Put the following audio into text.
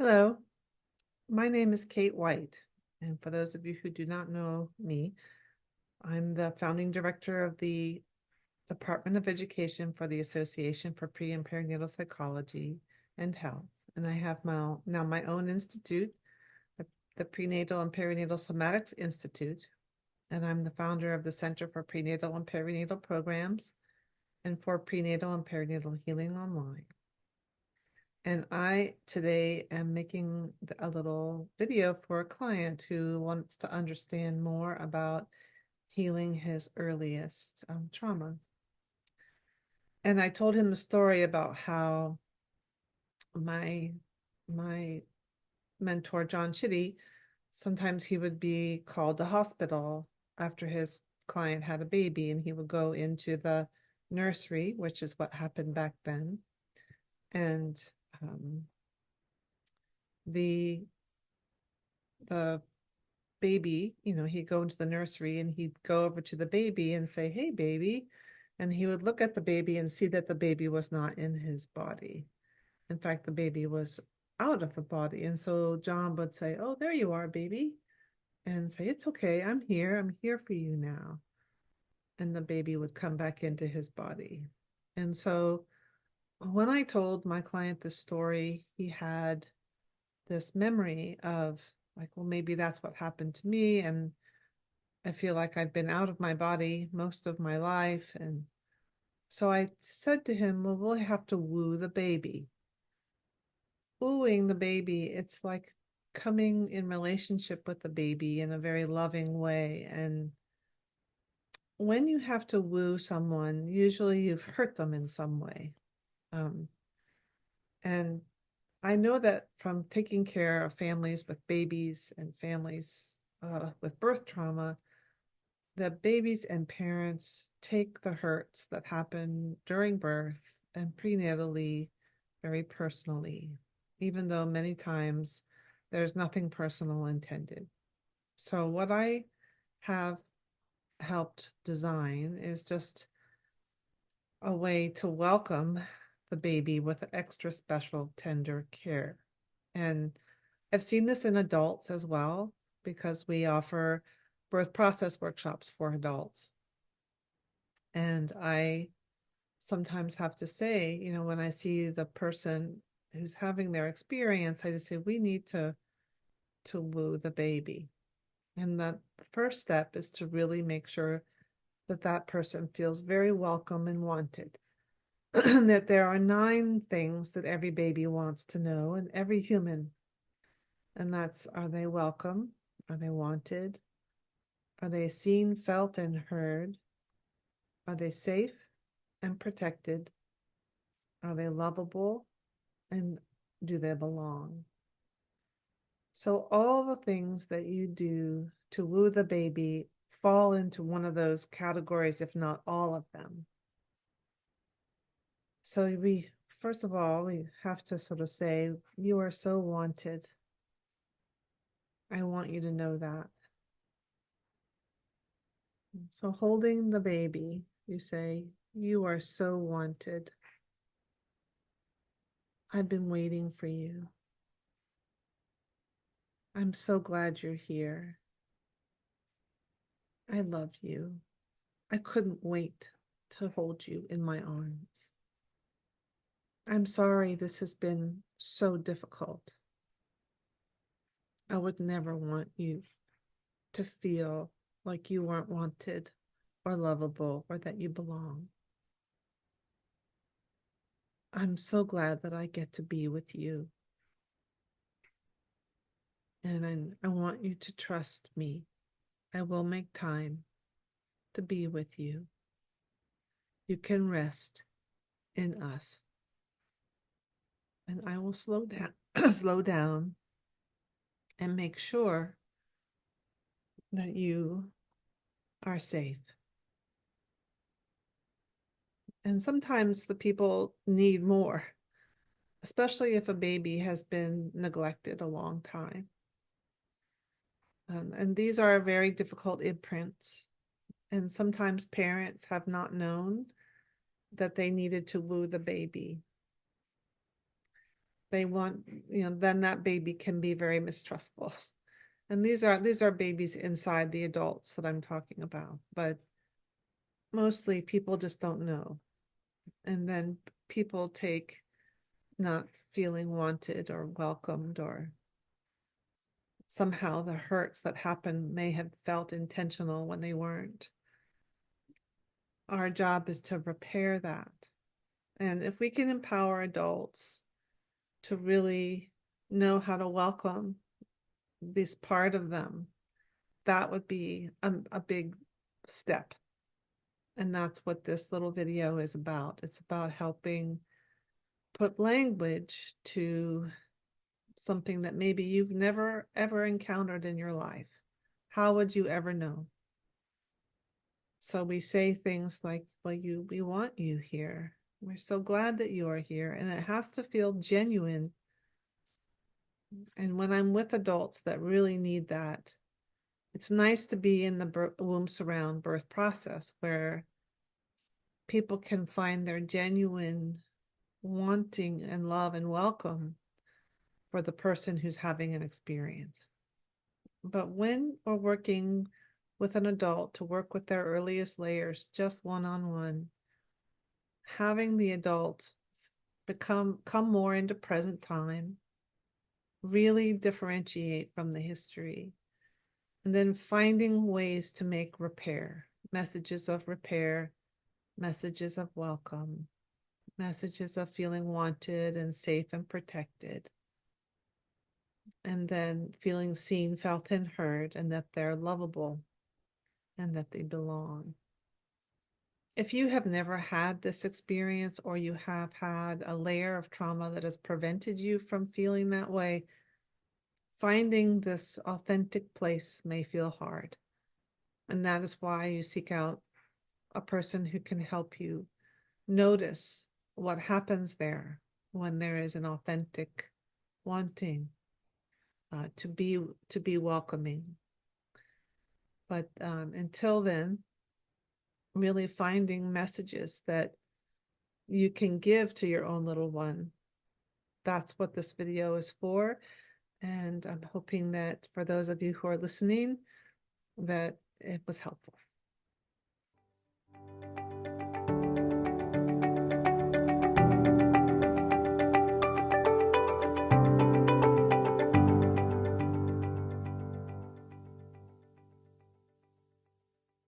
Hello, my name is Kate White, and for those of you who do not know me, I'm the founding director of the Department of Education for the Association for Pre and Perinatal Psychology and Health, and I have now my own institute, the, the Prenatal and Perinatal Somatics Institute, and I'm the founder of the Center for Prenatal and Perinatal Programs and for Prenatal and Perinatal Healing Online. And I today am making a little video for a client who wants to understand more about healing his earliest trauma. And I told him the story about how my my mentor, John Chitty, sometimes he would be called to hospital after his client had a baby, and he would go into the nursery, which is what happened back then. And um, the the baby, he'd go into the nursery and he'd go over to the baby and say, "Hey, baby." And he would look at the baby and see that the baby was not in his body. In fact, the baby was out of the body. And so John would say, "Oh, there you are, baby." And say, "It's okay. I'm here. I'm here for you now." And the baby would come back into his body. And so when I told my client this story, he had this memory of like, well, maybe that's what happened to me. And I feel like I've been out of my body most of my life. And so I said to him, well, we'll have to woo the baby. Wooing the baby, it's like coming in relationship with the baby in a very loving way. And when you have to woo someone, usually you've hurt them in some way. Um, and I know that from taking care of families with babies and families with birth trauma, the babies and parents take the hurts that happen during birth and prenatally very personally, even though many times there's nothing personal intended. So, what I have helped design is just a way to welcome the baby with extra special tender care. And I've seen this in adults as well, because we offer birth process workshops for adults. And I sometimes have to say, when I see the person who's having their experience, I just say, we need to woo the baby. And that first step is to really make sure that that person feels very welcome and wanted. That there are 9 things that every baby wants to know, and every human. And that's, are they welcome? Are they wanted? Are they seen, felt, and heard? Are they safe and protected? Are they lovable? And do they belong? So all the things that you do to woo the baby fall into one of those categories, if not all of them. So first of all, we have to sort of say, you are so wanted. I want you to know that. So holding the baby, you say, you are so wanted. I've been waiting for you. I'm so glad you're here. I love you. I couldn't wait to hold you in my arms. I'm sorry this has been so difficult. I would never want you to feel like you weren't wanted or lovable or that you belong. I'm so glad that I get to be with you. And I want you to trust me. I will make time to be with you. You can rest in us. And I will slow down, slow down and make sure that you are safe. And sometimes the people need more, especially if a baby has been neglected a long time. And these are very difficult imprints. And sometimes parents have not known that they needed to woo the baby. They want, then that baby can be very mistrustful. And these are babies inside the adults that I'm talking about, but mostly people just don't know. And then people take not feeling wanted or welcomed, or somehow the hurts that happened may have felt intentional when they weren't. Our job is to repair that. And if we can empower adults to really know how to welcome this part of them, that would be a big step. And that's what this little video is about. It's about helping put language to something that maybe you've never ever encountered in your life. How would you ever know? So we say things like, well, we want you here. We're so glad that you are here. And it has to feel genuine. And when I'm with adults that really need that, it's nice to be in the womb surround birth process where people can find their genuine wanting and love and welcome for the person who's having an experience. But when we're working with an adult to work with their earliest layers, just one-on-one, having the adult come more into present time, really differentiate from the history, and then finding ways to make repair, messages of repair, messages of welcome, messages of feeling wanted and safe and protected, and then feeling seen, felt, and heard, and that they're lovable and that they belong. If you have never had this experience, or you have had a layer of trauma that has prevented you from feeling that way, finding this authentic place may feel hard. And that is why you seek out a person who can help you notice what happens there when there is an authentic wanting to be welcoming. But until then, really finding messages that you can give to your own little one. That's what this video is for. And I'm hoping that for those of you who are listening, that it was helpful.